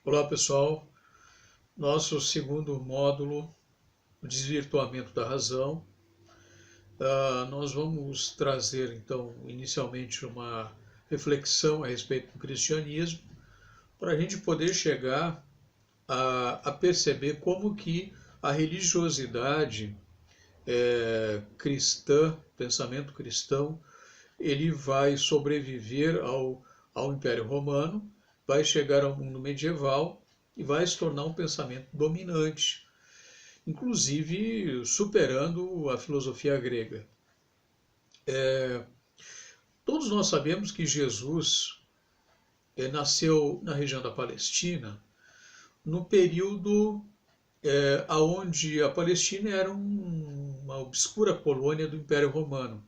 Olá pessoal, nosso segundo módulo, o desvirtuamento da razão. Nós vamos trazer então inicialmente uma reflexão a respeito do cristianismo, para a gente poder chegar a perceber como que a religiosidade cristã, pensamento cristão, ele vai sobreviver ao Império Romano, vai chegar ao mundo medieval e vai se tornar um pensamento dominante, inclusive superando a filosofia grega. Todos nós sabemos que Jesus nasceu na região da Palestina, no período onde a Palestina era uma obscura colônia do Império Romano.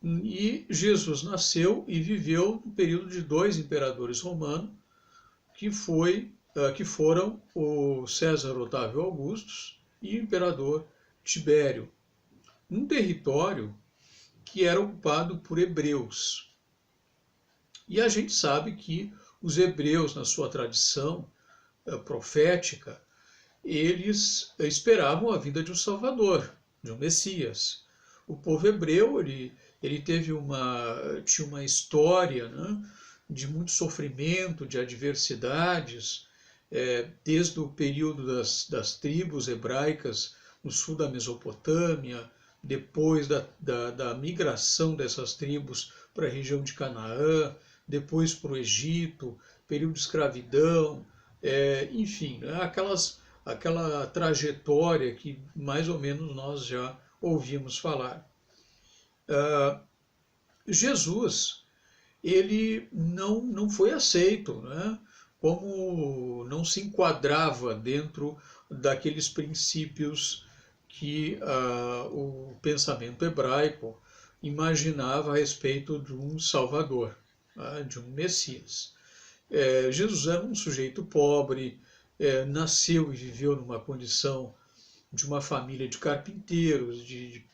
E Jesus nasceu e viveu no período de dois imperadores romanos, que foram o César Otávio Augustus e o imperador Tibério, num território que era ocupado por hebreus. E a gente sabe que os hebreus, na sua tradição profética, eles esperavam a vinda de um Salvador, de um Messias. O povo hebreu ele tinha uma história, né, de muito sofrimento, de adversidades, desde o período das tribos hebraicas no sul da Mesopotâmia, depois da migração dessas tribos para a região de Canaã, depois para o Egito, período de escravidão, enfim, né, aquela trajetória que mais ou menos nós já ouvimos falar. Jesus, ele não foi aceito, né? Como não se enquadrava dentro daqueles princípios que o pensamento hebraico imaginava a respeito de um Salvador, de um Messias. Jesus era um sujeito pobre, nasceu e viveu numa condição de uma família de carpinteiros, de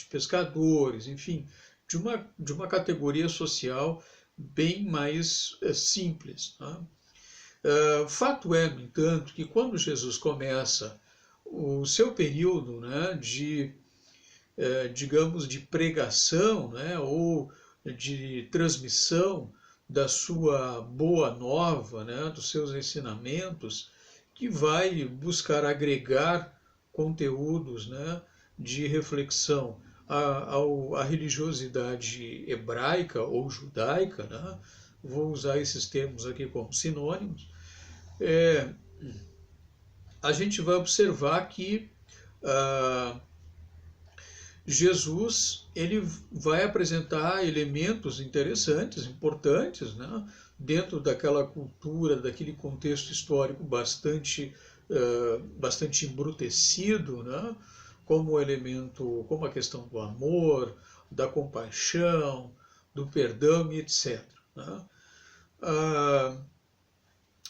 pescadores, enfim, de uma categoria social bem mais simples. Tá? Fato é, no entanto, que quando Jesus começa o seu período, né, digamos, de pregação, né, ou de transmissão da sua boa nova, né, dos seus ensinamentos, que vai buscar agregar conteúdos, né, de reflexão à religiosidade hebraica ou judaica, né? Vou usar esses termos aqui como sinônimos. A gente vai observar que Jesus ele vai apresentar elementos interessantes, importantes, né, dentro daquela cultura, daquele contexto histórico bastante embrutecido, né, como como a questão do amor, da compaixão, do perdão e etc. Né.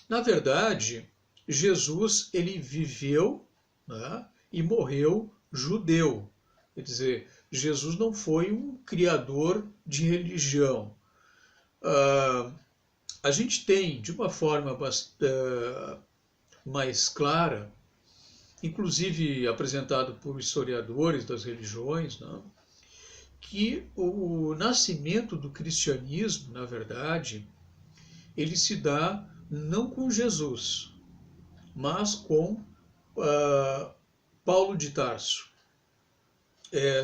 Na verdade, Jesus ele viveu, né, e morreu judeu. Quer dizer, Jesus não foi um criador de religião. A gente tem, de uma forma mais clara, inclusive apresentado por historiadores das religiões, né, que o nascimento do cristianismo, na verdade, ele se dá não com Jesus, mas com Paulo de Tarso.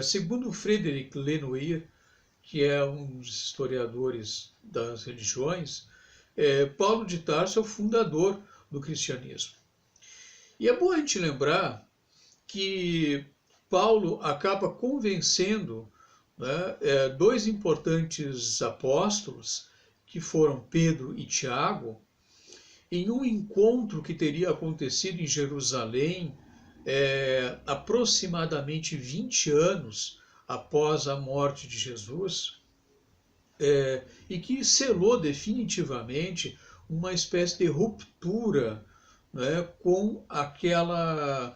Segundo Frederick Lenoir, que é um dos historiadores das religiões, Paulo de Tarso é o fundador do cristianismo. E é bom a gente lembrar que Paulo acaba convencendo, né, dois importantes apóstolos, que foram Pedro e Tiago, em um encontro que teria acontecido em Jerusalém, aproximadamente 20 anos após a morte de Jesus, e que selou definitivamente uma espécie de ruptura, né, com aquela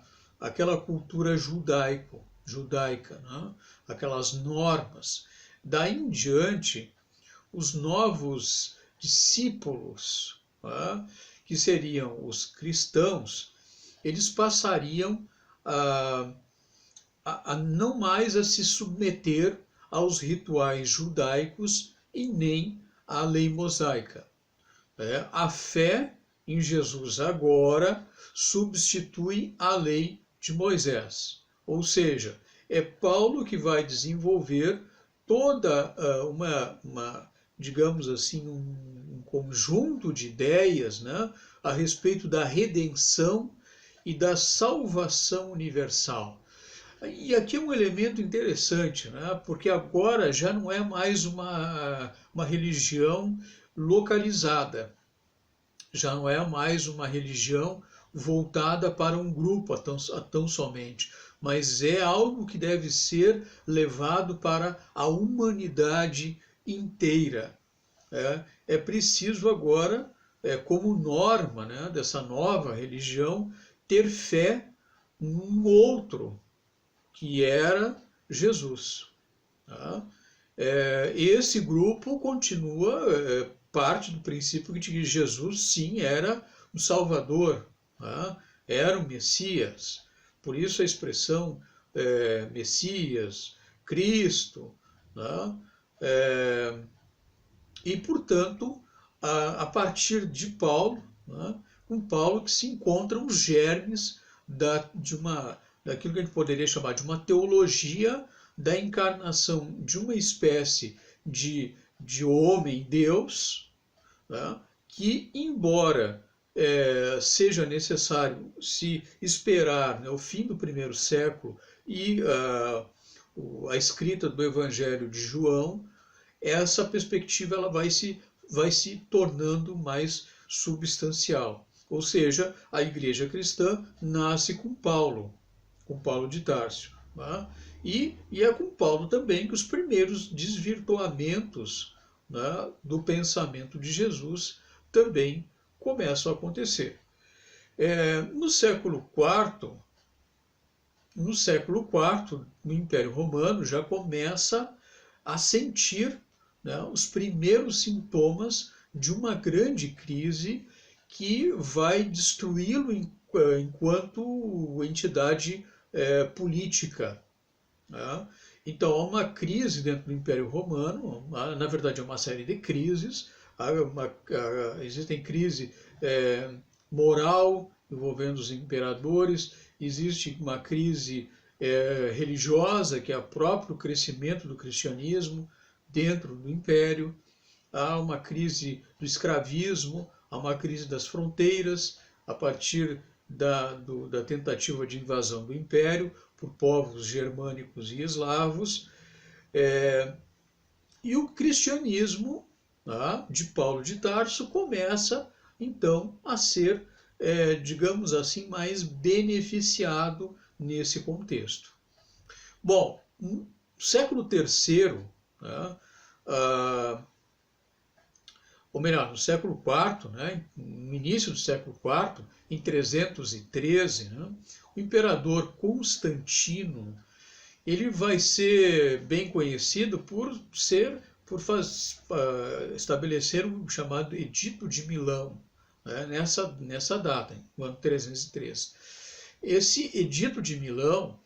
cultura judaica, né, aquelas normas. Daí em diante, os novos discípulos, né, que seriam os cristãos, eles passariam a não mais a se submeter aos rituais judaicos e nem à lei mosaica. A fé em Jesus agora substitui a lei de Moisés. Ou seja, é Paulo que vai desenvolver toda digamos assim, um conjunto de ideias, né, a respeito da redenção e da salvação universal. E aqui é um elemento interessante, né, porque agora já não é mais uma religião localizada, já não é mais uma religião voltada para um grupo tão somente, mas é algo que deve ser levado para a humanidade inteira. É preciso agora, como norma, né, dessa nova religião, ter fé num outro, que era Jesus. Tá? Esse grupo continua, parte do princípio de que Jesus, sim, era o Salvador, tá? Era o Messias. Por isso a expressão Messias, Cristo. Tá? E, portanto, a partir de Paulo, né, com Paulo que se encontram os germes daquilo que a gente poderia chamar de uma teologia da encarnação de uma espécie de homem-deus, né, que, embora seja necessário se esperar, né, o fim do primeiro século e a escrita do Evangelho de João, essa perspectiva ela vai se tornando mais substancial. Ou seja, a igreja cristã nasce com Paulo de Társio. Tá? E é com Paulo também que os primeiros desvirtuamentos, né, do pensamento de Jesus também começam a acontecer. No século IV, no Império Romano, já começa a sentir, né, os primeiros sintomas de uma grande crise que vai destruí-lo enquanto entidade política. Né? Então, há uma crise dentro do Império Romano, na verdade, é uma série de crises. Existem crise moral envolvendo os imperadores, existe uma crise religiosa, que é o próprio crescimento do cristianismo dentro do Império, há uma crise do escravismo, há uma crise das fronteiras, a partir da tentativa de invasão do Império por povos germânicos e eslavos, e o cristianismo, tá, de Paulo de Tarso começa então a ser, digamos assim, mais beneficiado nesse contexto. Bom, no século III, né, ou melhor, no século IV, né, no início do século IV, em 313, né, o imperador Constantino, ele vai ser bem conhecido por estabelecer o chamado Edito de Milão, né, nessa data, no ano 313. Esse Edito de Milão,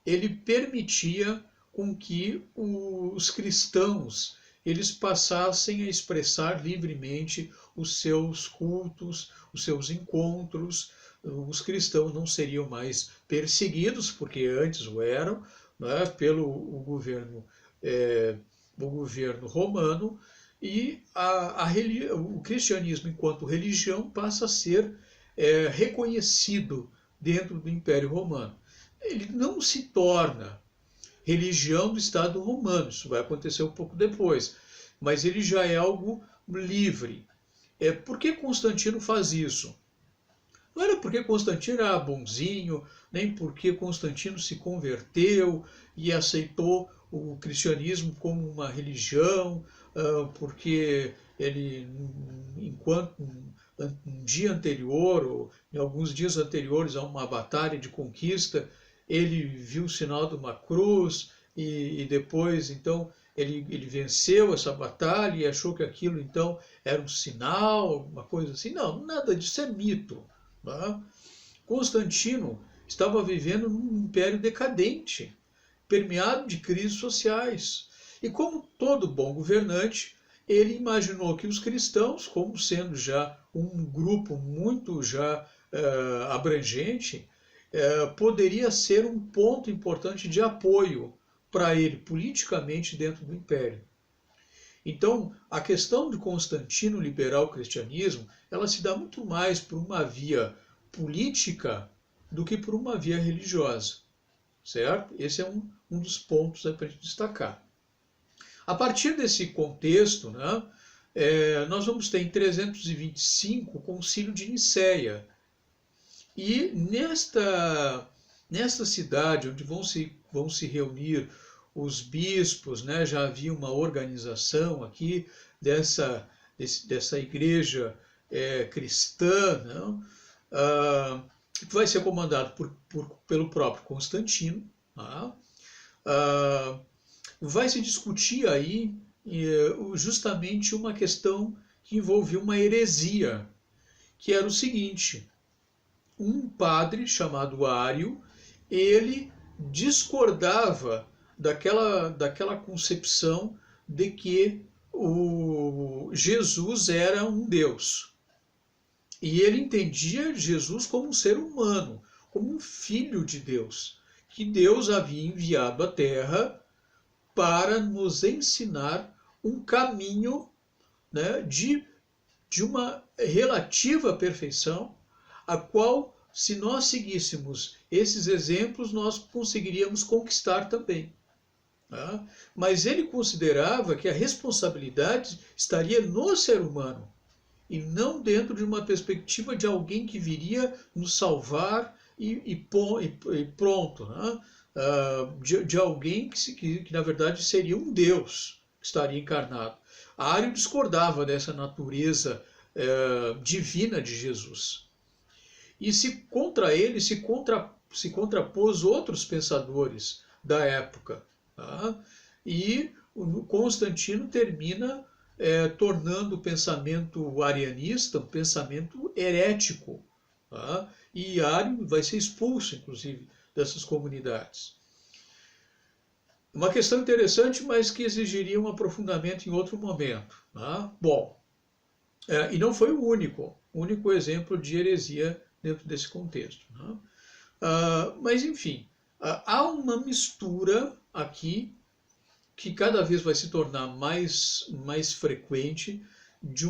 ele permitia com que os cristãos eles passassem a expressar livremente os seus cultos, os seus encontros. Os cristãos não seriam mais perseguidos, porque antes o eram, né, pelo governo romano, e o cristianismo enquanto religião passa a ser reconhecido dentro do Império Romano. Ele não se torna religião do Estado romano, isso vai acontecer um pouco depois, mas ele já é algo livre. Por que Constantino faz isso? Não era porque Constantino era bonzinho, nem porque Constantino se converteu e aceitou o cristianismo como uma religião, porque ele, enquanto um dia anterior, ou em alguns dias anteriores a uma batalha de conquista, ele viu o sinal de uma cruz e depois, então, ele venceu essa batalha e achou que aquilo então era um sinal, uma coisa assim. Não, nada disso é mito. Tá? Constantino estava vivendo num império decadente, permeado de crises sociais. E como todo bom governante, ele imaginou que os cristãos, como sendo já um grupo muito já abrangente, poderia ser um ponto importante de apoio para ele politicamente dentro do império. Então, a questão de Constantino liberar o cristianismo, ela se dá muito mais por uma via política do que por uma via religiosa, certo? Esse é um dos pontos para a gente destacar. A partir desse contexto, né, nós vamos ter em 325 o Concílio de Nicéia. E nesta cidade, onde vão se reunir os bispos, né, já havia uma organização aqui dessa igreja cristã, né, que vai ser comandado pelo próprio Constantino. Tá? Vai se discutir aí justamente uma questão que envolvia uma heresia, que era o seguinte: um padre chamado Ário, ele discordava daquela concepção de que o Jesus era um Deus. E ele entendia Jesus como um ser humano, como um filho de Deus, que Deus havia enviado à Terra para nos ensinar um caminho, né, de uma relativa perfeição, a qual, se nós seguíssemos esses exemplos, nós conseguiríamos conquistar também. Tá? Mas ele considerava que a responsabilidade estaria no ser humano, e não dentro de uma perspectiva de alguém que viria nos salvar e pronto. Né? De alguém que, na verdade, seria um Deus que estaria encarnado. Ário discordava dessa natureza divina de Jesus. E contra ele se contrapôs outros pensadores da época. Tá? E o Constantino termina tornando o pensamento arianista um pensamento herético. Tá? E Ário vai ser expulso, inclusive, dessas comunidades. Uma questão interessante, mas que exigiria um aprofundamento em outro momento. Tá? Bom, e não foi o único exemplo de heresia dentro desse contexto. Né? Mas, enfim, há uma mistura aqui que cada vez vai se tornar mais frequente de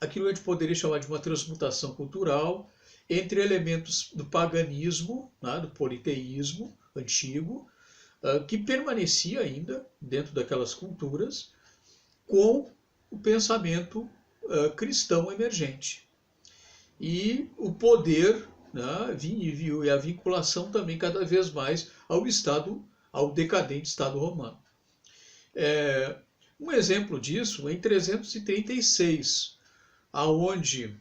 aquilo que a gente poderia chamar de uma transmutação cultural entre elementos do paganismo, né, do politeísmo antigo, que permanecia ainda dentro daquelas culturas, com o pensamento cristão emergente. E o poder, né, e a vinculação também cada vez mais ao decadente Estado romano. Um exemplo disso é em 336, aonde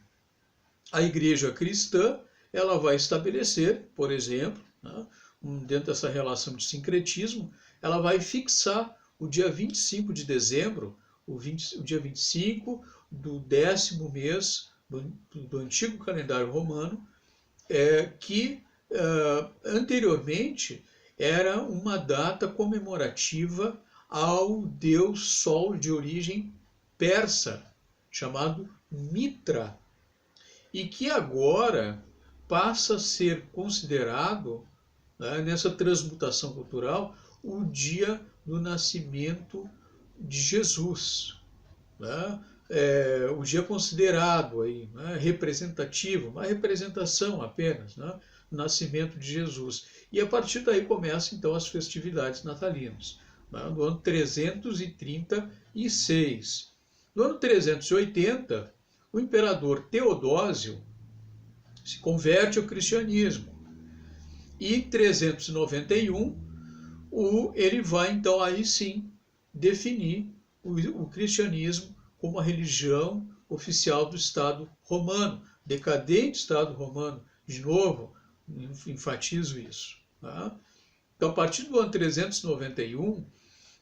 a igreja cristã ela vai estabelecer, por exemplo, né, dentro dessa relação de sincretismo, ela vai fixar o dia 25 de dezembro, o dia 25 do 10º mês do antigo calendário romano, que anteriormente era uma data comemorativa ao deus Sol de origem persa, chamado Mitra, e que agora passa a ser considerado, né, nessa transmutação cultural, o dia do nascimento de Jesus. Né? O dia considerado aí, né, representativo, uma representação apenas, né, do nascimento de Jesus. E a partir daí começam então as festividades natalinas, né, no ano 336. No ano 380, o imperador Teodósio se converte ao cristianismo. E em 391, ele vai então aí sim definir o cristianismo como a religião oficial do Estado romano, decadente Estado romano. De novo, enfatizo isso. Tá? Então, a partir do ano 391,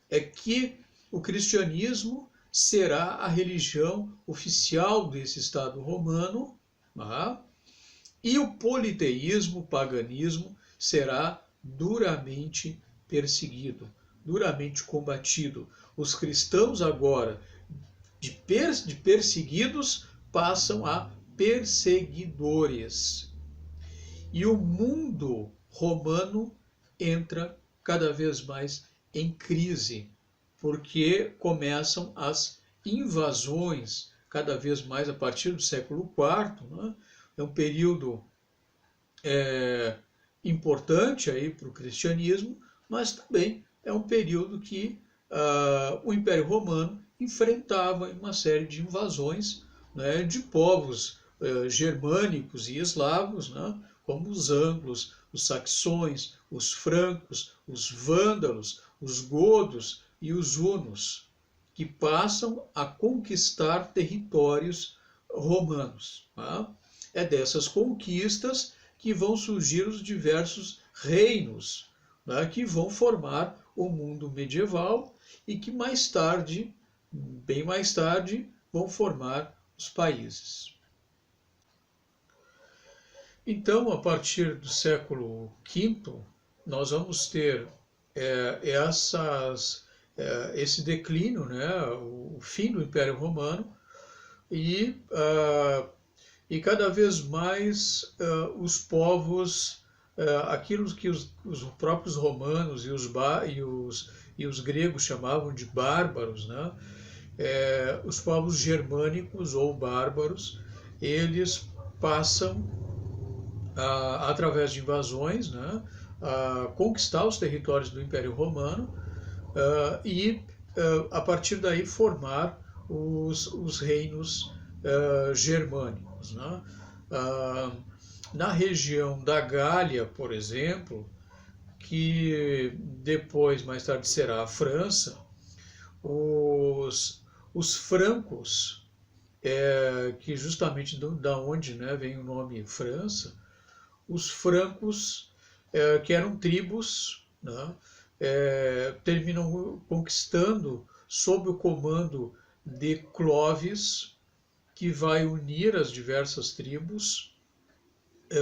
é que o cristianismo será a religião oficial desse Estado romano, tá? E o politeísmo, o paganismo, será duramente perseguido, duramente combatido. Os cristãos agora, de perseguidos, passam a perseguidores. E o mundo romano entra cada vez mais em crise, porque começam as invasões, cada vez mais a partir do século IV, né? É um período importante aí para o cristianismo, mas também é um período que o Império Romano enfrentava uma série de invasões, né, de povos germânicos e eslavos, né, como os anglos, os saxões, os francos, os vândalos, os godos e os hunos, que passam a conquistar territórios romanos. Tá? É dessas conquistas que vão surgir os diversos reinos, né, que vão formar o mundo medieval e que mais tarde, bem mais tarde, vão formar os países. Então, a partir do século V, nós vamos ter esse declínio, né, o fim do Império Romano, e cada vez mais os povos, aquilo que os próprios romanos e os gregos chamavam de bárbaros, né? Os povos germânicos ou bárbaros, eles passam, através de invasões, né, a conquistar os territórios do Império Romano e, a partir daí, formar os reinos germânicos. Né? Na região da Gália, por exemplo, que depois, mais tarde, será a França, os francos, que justamente da onde, né, vem o nome França, os francos, que eram tribos, né, terminam conquistando, sob o comando de Clovis, que vai unir as diversas tribos,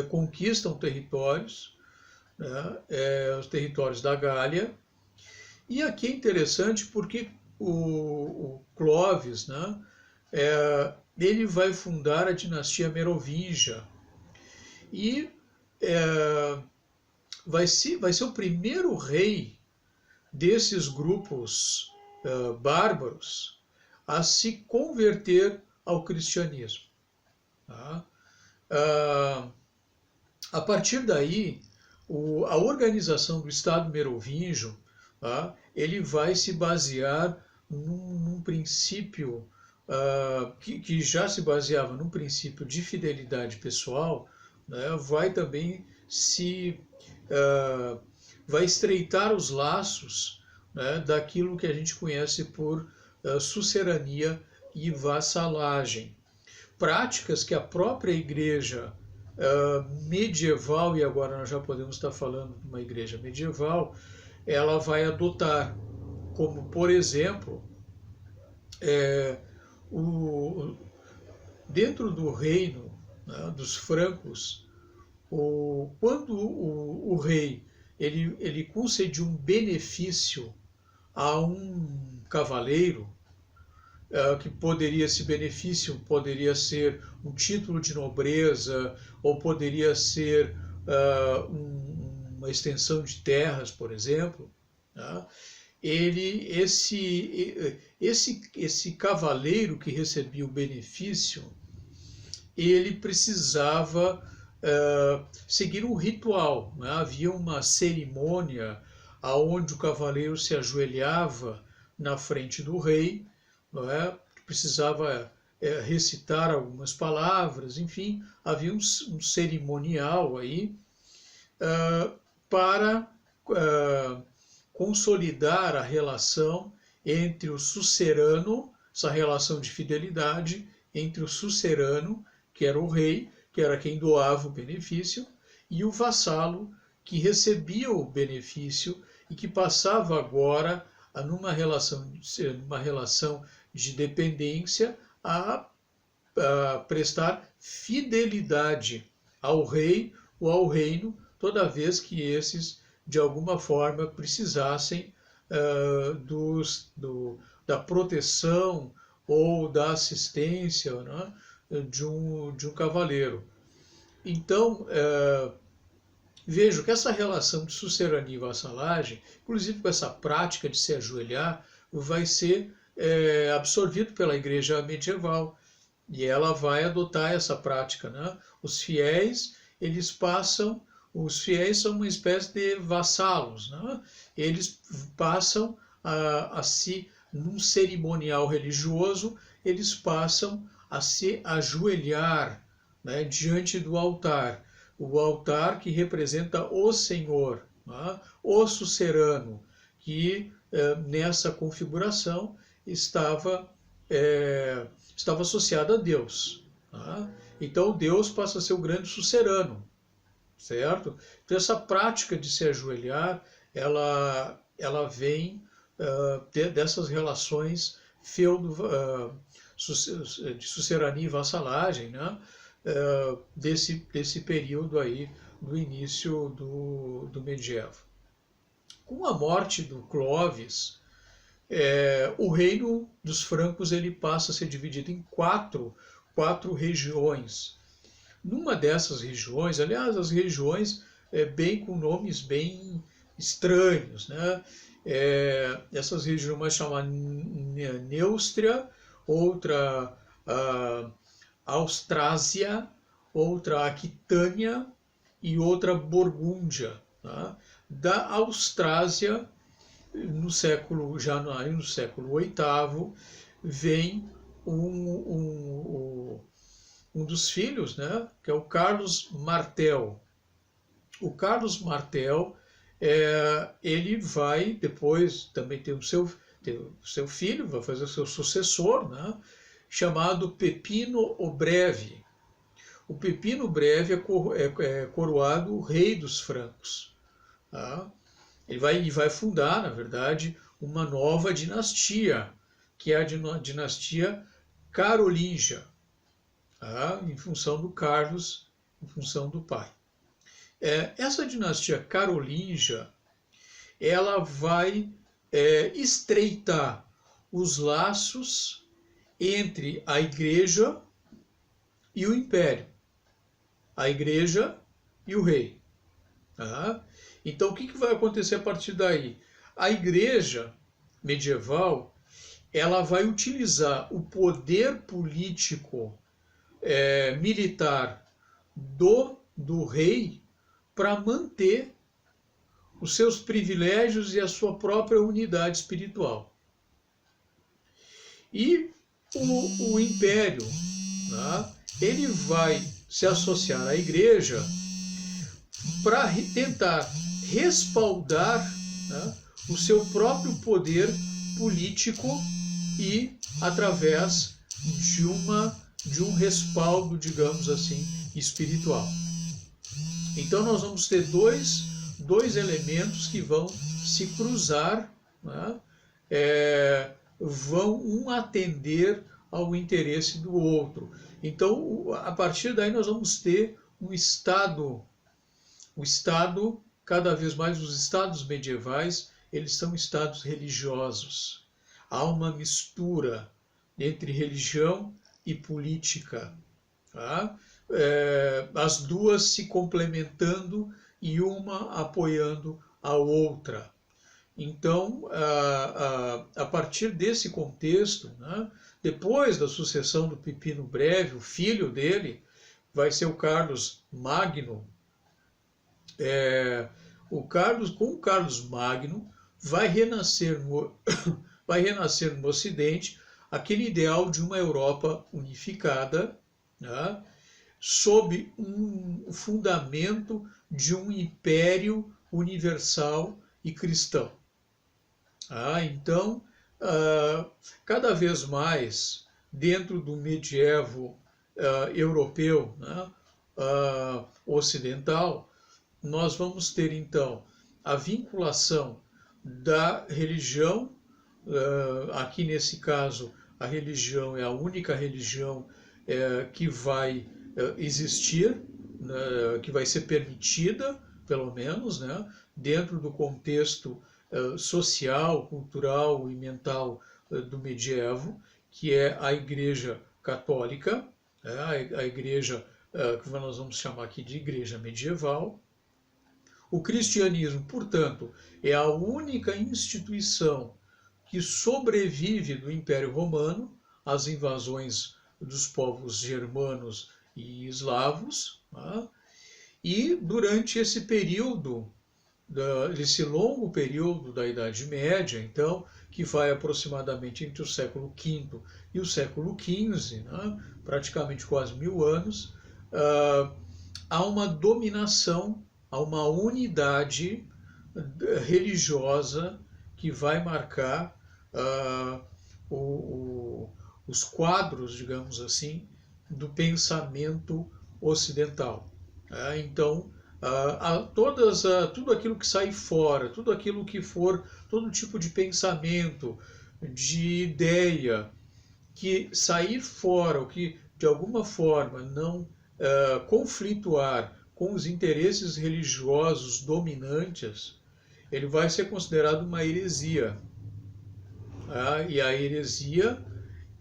conquistam territórios, né, os territórios da Gália. E aqui é interessante porque o Clovis, né, ele vai fundar a dinastia Merovingia e vai ser o primeiro rei desses grupos bárbaros a se converter ao cristianismo. Tá? A partir daí, a organização do Estado merovingio, tá, ele vai se basear num princípio que já se baseava num princípio de fidelidade pessoal, né, vai também vai estreitar os laços, né, daquilo que a gente conhece por sucerania e vassalagem. Práticas que a própria igreja medieval, e agora nós já podemos estar falando de uma igreja medieval, ela vai adotar, como, por exemplo, dentro do reino, né, dos francos, quando o rei ele concedia um benefício a um cavaleiro, que esse benefício poderia ser um título de nobreza, ou poderia ser uma extensão de terras, por exemplo, tá? Esse cavaleiro que recebia o benefício, ele precisava seguir um ritual, né? Havia uma cerimônia onde o cavaleiro se ajoelhava na frente do rei, não é? Precisava recitar algumas palavras, enfim, havia um cerimonial aí para consolidar a relação entre o sucerano, essa relação de fidelidade entre o sucerano, que era o rei, que era quem doava o benefício, e o vassalo, que recebia o benefício e que passava agora numa relação de dependência a prestar fidelidade ao rei ou ao reino toda vez que esses de alguma forma precisassem da proteção ou da assistência, né, de um cavaleiro. Então, vejo que essa relação de sucerania e vassalagem, inclusive com essa prática de se ajoelhar, vai ser absorvido pela igreja medieval. E ela vai adotar essa prática, né? Os fiéis são uma espécie de vassalos, né? Eles passam num cerimonial religioso, eles passam a se ajoelhar, né, diante do altar. O altar que representa o Senhor, né? O sucerano, que nessa configuração estava associado a Deus. Tá? Então Deus passa a ser o grande sucerano, certo? Então essa prática de se ajoelhar, ela vem dessas relações de sucerania e vassalagem, né? Desse período aí do início do medievo. Com a morte do Clovis, o reino dos francos ele passa a ser dividido em quatro regiões. Numa dessas regiões, aliás, as regiões com nomes bem estranhos, né? Essas regiões uma chamada Neustria, outra Austrásia, outra Aquitânia e outra Borgúndia. Tá? Da Austrásia, no século VIII, vem um dos filhos, né, que é o Carlos Martel. O Carlos Martel, ele vai depois também ter o seu filho, vai fazer o seu sucessor, né, chamado Pepino o Breve. O Pepino Breve é coroado rei dos francos. Tá? Ele vai fundar, na verdade, uma nova dinastia, que é a dinastia carolíngia, tá? Em função do Carlos, em função do pai. Essa dinastia carolíngia, ela vai estreitar os laços entre a igreja e o império, a igreja e o rei. Tá? Então, o que vai acontecer a partir daí? A igreja medieval, ela vai utilizar o poder político militar do rei para manter os seus privilégios e a sua própria unidade espiritual. E o império, né, ele vai se associar à igreja para tentar respaldar, né, o seu próprio poder político e através de um respaldo, digamos assim, espiritual. Então nós vamos ter dois elementos que vão se cruzar, né, vão um atender ao interesse do outro. Então, a partir daí nós vamos ter um Estado, cada vez mais os estados medievais, eles são estados religiosos. Há uma mistura entre religião e política. Tá? As duas se complementando e uma apoiando a outra. Então, a partir desse contexto, né, depois da sucessão do Pepino Breve, o filho dele vai ser o Carlos Magno. Com o Carlos Magno vai renascer no Ocidente aquele ideal de uma Europa unificada, né, sob um fundamento de um império universal e cristão. Então, cada vez mais, dentro do medievo europeu, né, ocidental, nós vamos ter, então, a vinculação da religião aqui nesse caso, a religião é a única religião que vai existir, né, que vai ser permitida, pelo menos, né, dentro do contexto social, cultural e mental do medievo, que é a Igreja Católica, a igreja que nós vamos chamar aqui de Igreja Medieval. O cristianismo, portanto, é a única instituição que sobrevive do Império Romano às invasões dos povos germanos e eslavos, tá? E durante esse período, esse longo período da Idade Média, então, que vai aproximadamente entre o século V e o século XV, né, praticamente quase 1000 anos, há uma dominação, há uma unidade religiosa que vai marcar os quadros, digamos assim, do pensamento ocidental. Então, tudo aquilo que sai fora, tudo aquilo que for, todo tipo de pensamento, de ideia, que sair fora, ou que de alguma forma não conflituar com os interesses religiosos dominantes, ele vai ser considerado uma heresia. E a heresia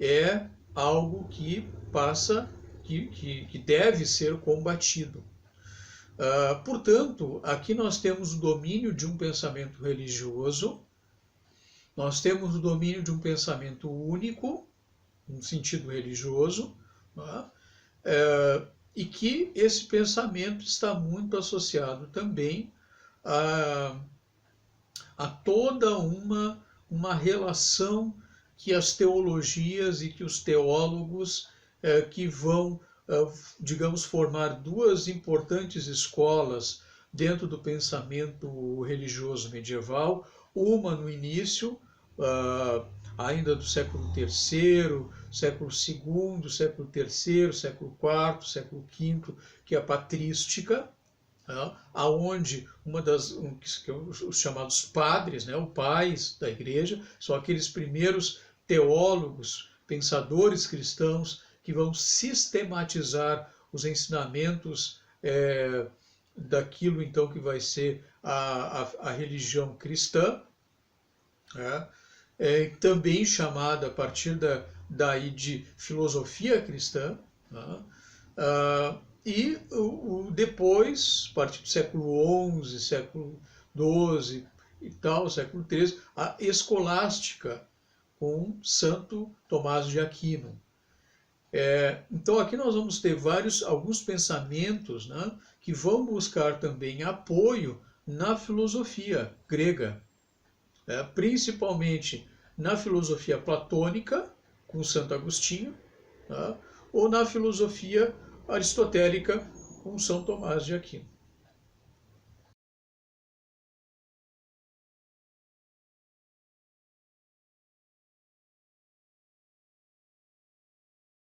é algo que passa, que deve ser combatido. Portanto, aqui nós temos o domínio de um pensamento religioso, nós temos o domínio de um pensamento único, no sentido religioso, e que esse pensamento está muito associado também a toda uma relação que as teologias e que os teólogos que vão, digamos, formar duas importantes escolas dentro do pensamento religioso medieval, uma no início, ainda do século III, século II, século III, século IV, século V, que é a patrística, aonde os chamados padres, né, os pais da igreja, são aqueles primeiros teólogos, pensadores cristãos que vão sistematizar os ensinamentos daquilo então que vai ser a religião cristã, também chamada a partir daí de filosofia cristã, e depois, a partir do século XI, século XII e tal, século XIII, a escolástica com Santo Tomás de Aquino. Então aqui nós vamos ter alguns pensamentos, né, que vão buscar também apoio na filosofia grega, principalmente na filosofia platônica, com Santo Agostinho, ou na filosofia aristotélica, com São Tomás de Aquino.